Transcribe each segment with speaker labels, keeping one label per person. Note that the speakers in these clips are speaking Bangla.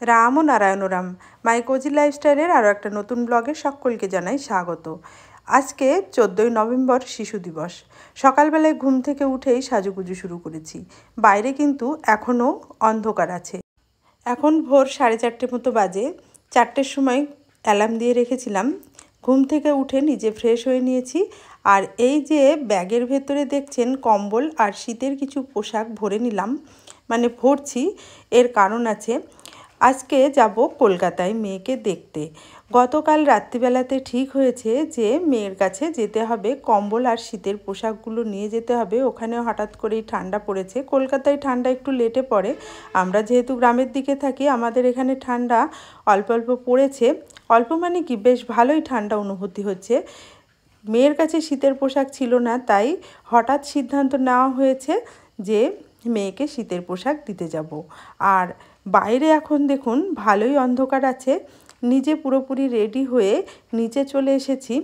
Speaker 1: রাম ও নারায়ণ রাম মাই কোজি লাইফস্টাইলের আরও একটা নতুন ব্লগে সকলকে জানাই স্বাগত। আজকে 14ই নভেম্বর শিশু দিবস। সকালবেলায় ঘুম থেকে উঠেই সাজুগুজু শুরু করেছি। বাইরে কিন্তু এখনও অন্ধকার আছে। এখন ভোর 4:30 মতো বাজে। 4টের সময় অ্যালার্ম দিয়ে রেখেছিলাম। ঘুম থেকে উঠে নিজে ফ্রেশ হয়ে নিয়েছি। আর এই যে ব্যাগের ভেতরে দেখছেন কম্বল আর শীতের কিছু পোশাক ভরে নিলাম, মানে ভরছি, এর কারণ আছে। আজকে যাব কলকাতায় মেয়েকে দেখতে। গতকাল রাত্রিবেলাতে ঠিক হয়েছে যে মেয়ের কাছে যেতে হবে, কম্বল আর শীতের পোশাকগুলো নিয়ে যেতে হবে। ওখানে হঠাৎ করেই ঠান্ডা পড়েছে। কলকাতায় ঠান্ডা একটু লেটে পড়ে। আমরা যেহেতু গ্রামের দিকে থাকি, আমাদের এখানে ঠান্ডা অল্প অল্প পড়েছে। অল্প মানে কি, বেশ ভালোই ঠান্ডা অনুভূতি হচ্ছে। মেয়ের কাছে শীতের পোশাক ছিল না, তাই হঠাৎ সিদ্ধান্ত নেওয়া হয়েছে যে মেয়েকে শীতের পোশাক দিতে যাব। আর বাইরে এখন দেখুন ভালোই অন্ধকার আছে। নিজে পুরোপুরি রেডি হয়ে নিচে চলে এসেছি।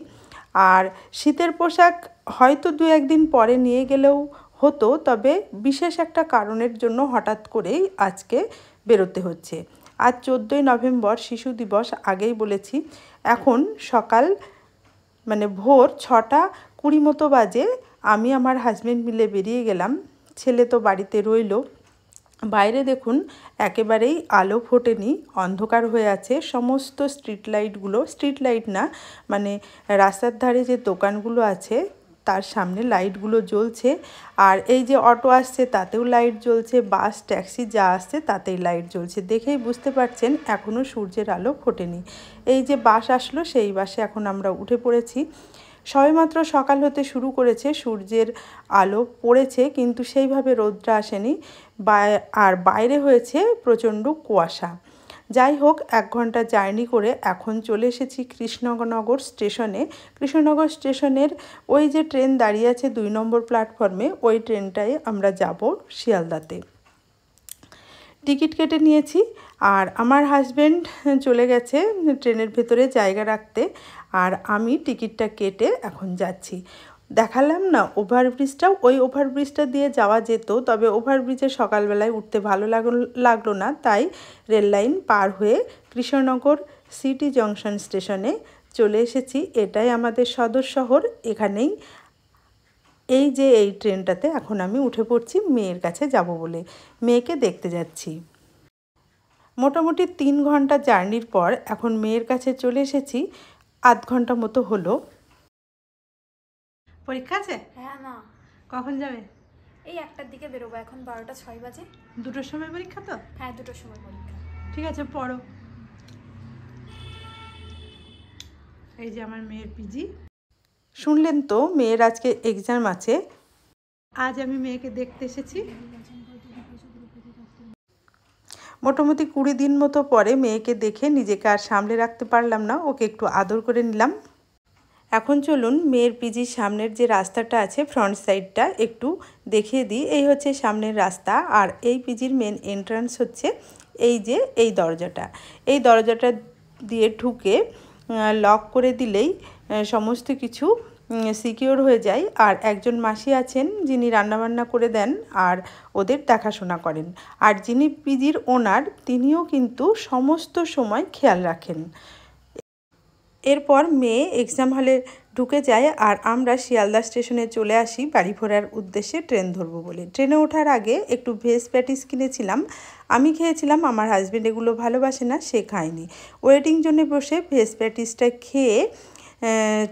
Speaker 1: আর শীতের পোশাক হয়তো 2-1 দিন পরে নিয়ে গেলেও হতো, তবে বিশেষ একটা কারণের জন্য হঠাৎ করেই আজকে বেরোতে হচ্ছে। আজ 14ই নভেম্বর শিশু দিবস, আগেই বলেছি। এখন সকাল মানে ভোর 6:20 মতো বাজে। আমি আমার হাজব্যান্ড মিলে বেরিয়ে গেলাম। ছেলে তো বাড়িতে রইল। বাইরে দেখুন একেবারেই আলো ফোটেনি, অন্ধকার হয়ে আছে। সমস্ত স্ট্রিট লাইট না, মানে রাস্তার ধারে যে দোকানগুলো আছে তার সামনে লাইটগুলো জ্বলছে। আর এই যে অটো আসছে তাতেও লাইট জ্বলছে, বাস ট্যাক্সি যা আসছে তাতেই লাইট জ্বলছে। দেখেই বুঝতে পারছেন এখনও সূর্যের আলো ফোটেনি। এই যে বাস আসলো সেই বাসে এখন আমরা উঠে পড়েছি। সবেমাত্র সকাল হতে শুরু করেছে, সূর্যের আলো পড়েছে কিন্তু সেইভাবে রোদটা আসেনি। আর বাইরে হয়েছে প্রচণ্ড কুয়াশা। যাই হোক, 1 ঘন্টা জার্নি করে এখন চলে এসেছি কৃষ্ণনগর স্টেশনে। কৃষ্ণনগর স্টেশনের ওই যে ট্রেন দাঁড়িয়ে আছে 2 নম্বর প্ল্যাটফর্মে, ওই ট্রেনটায় আমরা যাব শিয়ালদাতে। টিকিট কেটে নিয়েছি আর আমার হাজব্যান্ড চলে গেছে ট্রেনের ভেতরে জায়গা রাখতে। আর আমি টিকিটটা কেটে এখন যাচ্ছি। দেখালাম না ওভারব্রিজটা, ওই ওভারব্রিজটা দিয়ে যাওয়া যেত, তবে ওভারব্রিজে সকালবেলায় উঠতে ভালো লাগলো না, তাই রেল লাইন পার হয়ে কৃষ্ণনগর সিটি জংশন স্টেশনে চলে এসেছি। এটাই আমাদের সদর শহর। এখানেই এই যে এই ট্রেনটাতে এখন আমি উঠে পড়ছি মেয়ের কাছে যাব বলে। মেয়েকে দেখতে যাচ্ছি। মোটামুটি 3 ঘন্টা জার্নির পর এখন মেয়ের কাছে চলে এসেছি। 8 ঘন্টা মতো হলো। পরীক্ষা আছে?
Speaker 2: হ্যাঁ। না,
Speaker 1: কখন যাবে?
Speaker 2: এই 1টার দিকে বেরোবো। এখন 12টা 6 বাজে।
Speaker 1: 2টোর সময় পরীক্ষা তো?
Speaker 2: হ্যাঁ, 2টোর সময় পরীক্ষা।
Speaker 1: ঠিক আছে, পড়ো। এই যে আমার মেয়ের পিজি। শুনলেন তো, মেয়ের আজকে এক্সাম আছে। আজ আমি মেয়েকে দেখতে এসেছি। মোটামুটি 20 দিন মতো পরে মেয়েকে দেখে নিজেকে আর সামলে রাখতে পারলাম না, ওকে একটু আদর করে নিলাম। এখন চলুন মেয়ের পিজির সামনের যে রাস্তাটা আছে, ফ্রন্ট সাইডটা একটু দেখিয়ে দিই। এই হচ্ছে সামনের রাস্তা। আর এই পিজির মেন এন্ট্রান্স হচ্ছে এই যে এই দরজাটা। এই দরজাটা দিয়ে ঢুকে লক করে দিলেই সমস্ত কিছু সিকিওর হয়ে যায়। আর একজন মাসি আছেন যিনি রান্নাবান্না করে দেন আর ওদের দেখাশোনা করেন। আর যিনি পিজির ওনার, তিনিও কিন্তু সমস্ত সময় খেয়াল রাখেন। এরপর মেয়ে এক্সাম হলে ঢুকে যায় আর আমরা শিয়ালদা স্টেশনে চলে আসি বাড়ি ফেরার উদ্দেশ্যে ট্রেন ধরবো বলে। ট্রেনে ওঠার আগে একটু ভেজ প্যাটিস কিনেছিলাম। আমি খেয়েছিলাম, আমার হাজব্যান্ড এগুলো ভালোবাসে না, সে খায়নি। ওয়েটিং জোনে বসে ভেজ প্যাটিসটা খেয়ে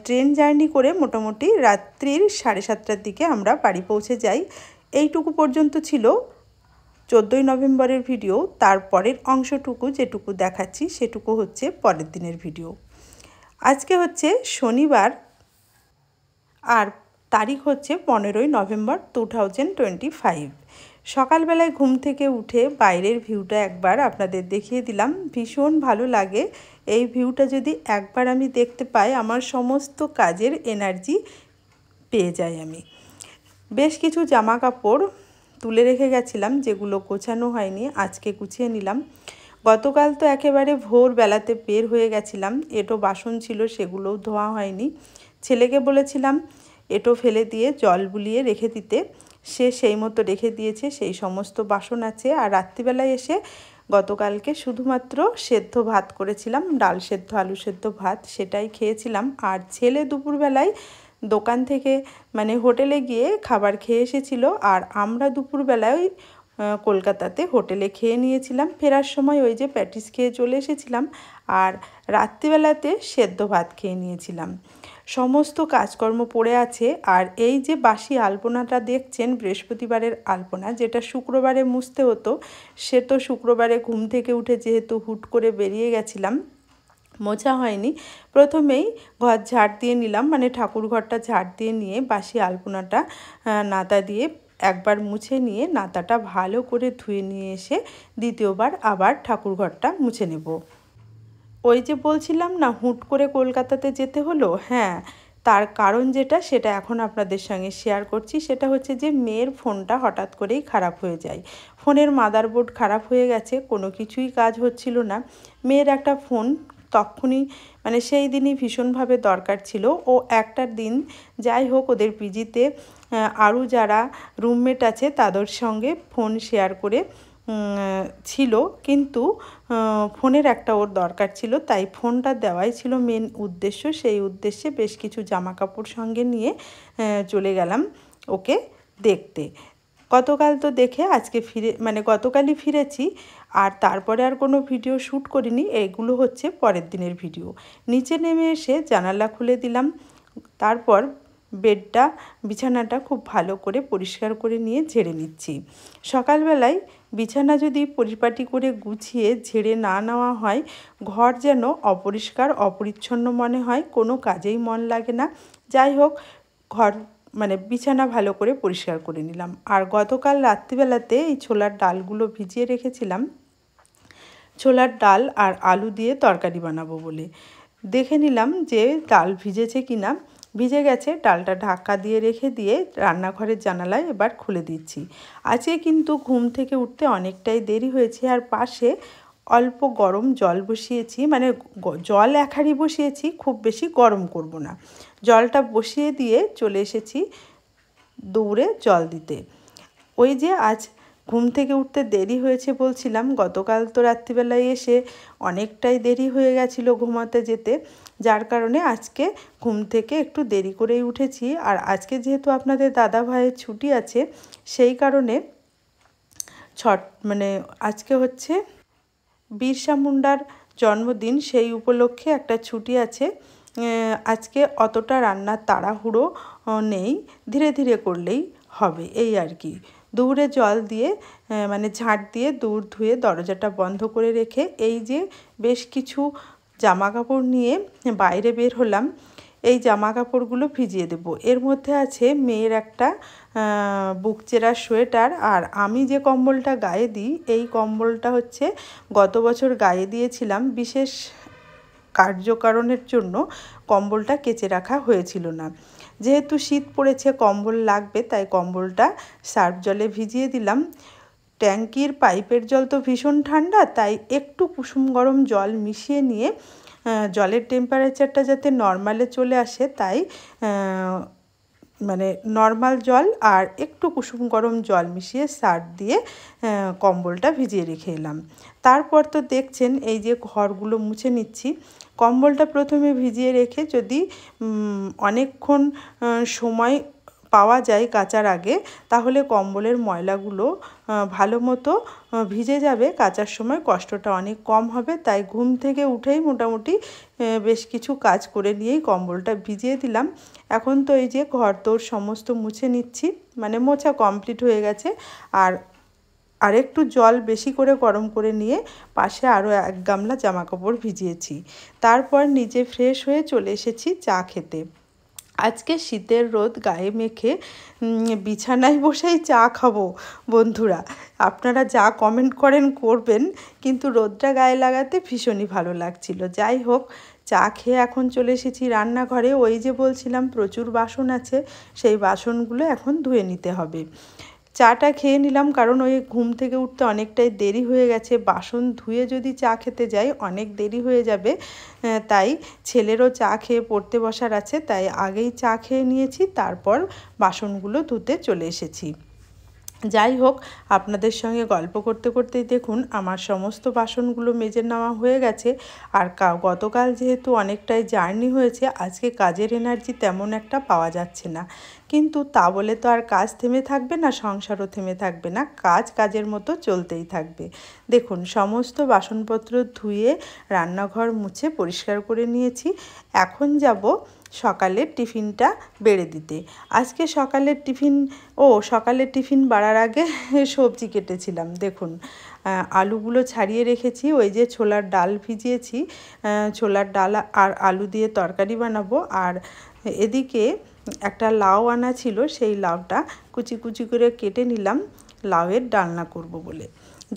Speaker 1: ট্রেন জার্নি করে মোটামুটি রাত্রির 7:30টার দিকে আমরা বাড়ি পৌঁছে যাই। এইটুকু পর্যন্ত ছিল 14ই নভেম্বরের ভিডিও। তারপরের অংশটুকু যেটুকু দেখাচ্ছি সেটুকু হচ্ছে পরের দিনের ভিডিও। আজকে হচ্ছে শনিবার আর তারিখ হচ্ছে 15ই নভেম্বর 2025। সকালবেলায় ঘুম থেকে উঠে বাইরের ভিউটা একবার আপনাদের দেখিয়ে দিলাম। ভীষণ ভালো লাগে। এই ভিউটা যদি একবার আমি দেখতে পাই, আমার সমস্ত কাজের এনার্জি পেয়ে যাই আমি। বেশ কিছু জামা কাপড় তুলে রেখে গেছিলাম, যেগুলো গোছানো হয়নি, আজকে গুছিয়ে নিলাম। গতকাল তো একেবারে ভোরবেলাতে বের হয়ে গেছিলাম। এঁটো বাসন ছিল, সেগুলোও ধোয়া হয়নি। ছেলেকে বলেছিলাম এঁটো ফেলে দিয়ে জল বুলিয়ে রেখে দিতে, সে সেই মতো রেখে দিয়েছে। সেই সমস্ত বাসন আছে। আর রাত্রিবেলায় এসে গতকালকে শুধুমাত্র সেদ্ধ ভাত করেছিলাম, ডাল সেদ্ধ আলু সেদ্ধ ভাত, সেটাই খেয়েছিলাম। আর ছেলে দুপুরবেলায় দোকান থেকে মানে হোটেলে গিয়ে খাবার খেয়ে এসেছিল, আর আমরা দুপুরবেলায় কলকাতাতে হোটেলে খেয়ে নিয়েছিলাম। ফেরার সময় ওই যে প্যাটিস খেয়ে চলে এসেছিলাম, আর রাত্রিবেলাতে সেদ্ধ ভাত খেয়ে নিয়েছিলাম। সমস্ত কাজকর্ম পড়ে আছে। আর এই যে বাসি আলপনাটা দেখছেন, বৃহস্পতিবারের আলপনা, যেটা শুক্রবারে মুছতে হতো, সে তো শুক্রবারে ঘুম থেকে উঠে যেহেতু হুট করে বেরিয়ে গেছিলাম, মোছা হয়নি। প্রথমেই ঘর ঝাড় দিয়ে নিলাম, মানে ঠাকুর ঘরটা ঝাড় দিয়ে নিয়ে বাসি আলপনাটা নাতা দিয়ে একবার মুছে নিয়ে নাতাটা ভালো করে ধুয়ে নিয়ে এসে দ্বিতীয়বার আবার ঠাকুর ঘরটা মুছে নেব। ওই যে বলছিলাম না হুট করে কলকাতাতে যেতে হলো, হ্যাঁ, তার কারণ যেটা সেটা এখন আপনাদের সঙ্গে শেয়ার করছি। সেটা হচ্ছে যে মেয়ের ফোনটা হঠাৎ করেই খারাপ হয়ে যায়। ফোনের মাদারবোর্ড খারাপ হয়ে গেছে, কোনো কিছুই কাজ হচ্ছিল না। মেয়ের একটা ফোন তখনই মানে সেই দিনই ভীষণভাবে দরকার ছিল। ও একটা দিন যাই হোক ওদের পিজিতে আরও যারা রুমমেট আছে তাদের সঙ্গে ফোন শেয়ার করে ছিল, কিন্তু ফোনের একটা ওর দরকার ছিল, তাই ফোনটা দেওয়াই ছিল মেন উদ্দেশ্য। সেই উদ্দেশ্যে বেশ কিছু জামা কাপড় সঙ্গে নিয়ে চলে গেলাম ওকে দেখতে। গতকাল তো দেখে আজকে গতকালই ফিরেছি, আর তারপরে আর কোনো ভিডিও শ্যুট করিনি। এইগুলো হচ্ছে পরের দিনের ভিডিও। নিচে নেমে এসে জানালা খুলে দিলাম, তারপর বিছানাটা খুব ভালো করে পরিষ্কার করে নিয়ে ঝেড়ে নিচ্ছি। সকালবেলায় বিছানা যদি পরিপাটি করে গুছিয়ে ঝেড়ে না নেওয়া হয়, ঘর যেন অপরিষ্কার অপরিচ্ছন্ন মনে হয়, কোনো কাজেই মন লাগে না। যাই হোক, বিছানা ভালো করে পরিষ্কার করে নিলাম। আর গতকাল রাত্রিবেলাতে এই ছোলার ডালগুলো ভিজিয়ে রেখেছিলাম, ছোলার ডাল আর আলু দিয়ে তরকারি বানাবো বলে। দেখে নিলাম যে ডাল ভিজেছে কিনা। ভিজে গেছে। ডালটা ঢাকা দিয়ে রেখে দিয়ে রান্নাঘরের জানালায় এবার খুলে দিচ্ছি। আজকে কিন্তু ঘুম থেকে উঠতে অনেকটাই দেরি হয়েছে, আর পাশে অল্প গরম জল বসিয়েছি, মানে জল এক হাঁড়ি বসিয়েছি, খুব বেশি গরম করব না। জলটা বসিয়ে দিয়ে চলে এসেছি দৌড়ে জল দিতে। ওই যে আজ ঘুম থেকে উঠতে দেরি হয়েছে বলছিলাম, গতকাল তো রাত্রিবেলায় এসে অনেকটাই দেরি হয়ে গেছিলো ঘুমাতে যেতে, যার কারণে আজকে ঘুম থেকে একটু দেরি করেই উঠেছি। আর আজকে যেহেতু আপনাদের দাদা ভাইয়ের ছুটি আছে, সেই কারণে আজকে হচ্ছে বিরসা মুন্ডার জন্মদিন, সেই উপলক্ষে একটা ছুটি আছে। আজকে অতটা রান্নার তাড়াহুড়ো নেই, ধীরে ধীরে করলেই হবে, এই আর কি। দৌড়ে জল দিয়ে ঝাঁট দিয়ে দৌড় ধুয়ে দরজাটা বন্ধ করে রেখে এই যে বেশ কিছু জামা কাপড় নিয়ে বাইরে বের হলাম। এই জামা কাপড়গুলো ভিজিয়ে দেব। এর মধ্যে আছে মেয়ের একটা বুকচেরা সোয়েটার, আর আমি যে কম্বলটা গায়ে দিই এই কম্বলটা হচ্ছে গত বছর গায়ে দিয়েছিলাম, বিশেষ কার্যকারণের জন্য কম্বলটা কেচে রাখা হয়েছিল না। যেহেতু শীত পড়েছে কম্বল লাগবে, তাই কম্বলটা সার্ফ জলে ভিজিয়ে দিলাম। ট্যাঙ্কির পাইপের জল তো ভীষণ ঠান্ডা, তাই একটু কুসুম গরম জল মিশিয়ে নিয়ে জলের টেম্পারেচারটা যাতে নর্মালে চলে আসে, তাই নর্মাল জল আর একটু কুসুম গরম জল মিশিয়ে সার্ফ দিয়ে কম্বলটা ভিজিয়ে রেখে এলাম। তারপর তো দেখছেন এই যে ঘরগুলো মুছে নিচ্ছি। কম্বলটা প্রথমে ভিজিয়ে রেখে যদি অনেকক্ষণ সময় পাওয়া যায় কাচার আগে, তাহলে কম্বলের ময়লাগুলো ভালো মতো ভিজে যাবে, কাচার সময় কষ্টটা অনেক কম হবে। তাই ঘুম থেকে উঠেই মোটামুটি বেশ কিছু কাজ করে নিয়েই কম্বলটা ভিজিয়ে দিলাম। এখন তো এই যে ঘর দোর সমস্ত মুছে নিচ্ছি, মোছা কমপ্লিট হয়ে গেছে। আর একটু জল বেশি করে গরম করে নিয়ে পাশে আরও এক গামলা জামা কাপড় ভিজিয়েছি। তারপর নিজে ফ্রেশ হয়ে চলে এসেছি চা খেতে। আজকে শীতের রোদ গায়ে মেখে বিছানায় বসেই চা খাবো। বন্ধুরা, আপনারা যা কমেন্ট করেন করবেন, কিন্তু রোদটা গায়ে লাগাতে ভীষণই ভালো লাগছিল। যাই হোক, চা খেয়ে এখন চলে এসেছি রান্নাঘরে। ওই যে বলছিলাম প্রচুর বাসন আছে, সেই বাসনগুলো এখন ধুয়ে নিতে হবে। চাটা খেয়ে নিলাম, কারণ ওই ঘুম থেকে উঠতে অনেকটাই দেরি হয়ে গেছে। বাসন ধুয়ে যদি চা খেতে যাই অনেক দেরি হয়ে যাবে, তাই ছেলেরও চা খেয়ে পড়তে বসার আছে, তাই আগেই চা খেয়ে নিয়েছি, তারপর বাসনগুলো ধুতে চলে এসেছি। যাই হোক, আপনাদের সঙ্গে গল্প করতে করতেই দেখুন আমার সমস্ত বাসনগুলো মেজে নেওয়া হয়ে গেছে। আর গতকাল যেহেতু অনেকটাই জার্নি হয়েছে, আজকে কাজের এনার্জি তেমন একটা পাওয়া যাচ্ছে না। কিন্তু তা বলে তো আর কাজ থেমে থাকবে না, সংসারও থেমে থাকবে না, কাজের মতো চলতেই থাকবে। দেখুন সমস্ত বাসনপত্র ধুয়ে রান্নাঘর মুছে পরিষ্কার করে নিয়েছি। এখন যাব সকালের টিফিনটা বেড়ে দিতে। আজকে সকালের টিফিন বাড়ার আগে সবজি কেটেছিলাম। দেখুন আলুগুলো ছাড়িয়ে রেখেছি, ওই যে ছোলার ডাল ভিজিয়েছি, ছোলার ডাল আর আলু দিয়ে তরকারি বানাবো। আর এদিকে একটা লাউ আনা ছিল, সেই লাউটা কুচি কুচি করে কেটে নিলাম লাউয়ের ডালনা করব বলে।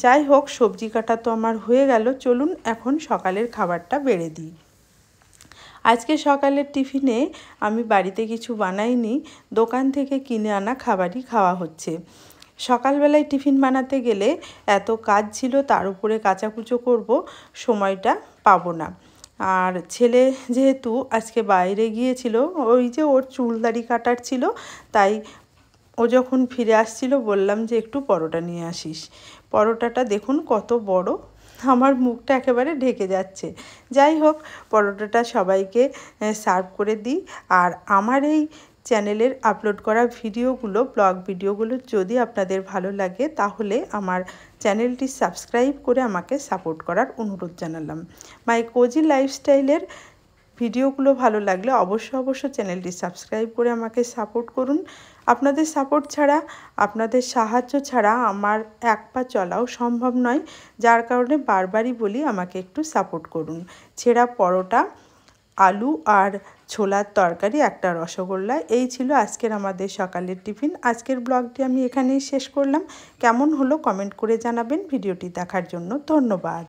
Speaker 1: যাই হোক, সবজি কাটা তো আমার হয়ে গেল, চলুন এখন সকালের খাবারটা বেড়ে দিই। আজকে সকালের টিফিনে আমি বাড়িতে কিছু বানাইনি, দোকান থেকে কিনে আনা খাবারই খাওয়া হচ্ছে। সকালবেলায় টিফিন বানাতে গেলে এত কাজ ছিল, তার উপরে কাচাকুচো করব, সময়টা পাবো না। আর ছেলে যেহেতু আজকে বাইরে গিয়েছিল, ওই যে ওর চুল দাড়ি কাটার ছিল, তাই ও যখন ফিরে আসছিল বললাম যে একটু পরোটা নিয়ে আসিস। পরোটাটা দেখুন কত বড়, আমার মুখটা একেবারে ঢেকে যাচ্ছে। যাই হোক, পরোটাটা সবাইকে সার্ভ করে দিই। আর আমার এই চ্যানেলের আপলোড করা ব্লগ ভিডিওগুলো যদি আপনাদের ভালো লাগে, তাহলে আমার চ্যানেলটি সাবস্ক্রাইব করে আমাকে সাপোর্ট করার অনুরোধ জানালাম। মাই কোজি লাইফস্টাইলের ভিডিওগুলো ভালো লাগলে অবশ্য চ্যানেলটি সাবস্ক্রাইব করে আমাকে সাপোর্ট করুন। আপনাদের সাপোর্ট ছাড়া, আপনাদের সাহায্য ছাড়া আমার এক পা চলাও সম্ভব নয়, যার কারণে বারবারই বলি আমাকে একটু সাপোর্ট করুন। ছেঁড়া পরোটা, আলু আর ছোলার তরকারি, একটা রসগোল্লা, এই ছিল আজকের আমাদের সকালের টিফিন। আজকের ব্লগটি আমি এখানেই শেষ করলাম। কেমন হলো কমেন্ট করে জানাবেন। ভিডিওটি দেখার জন্য ধন্যবাদ।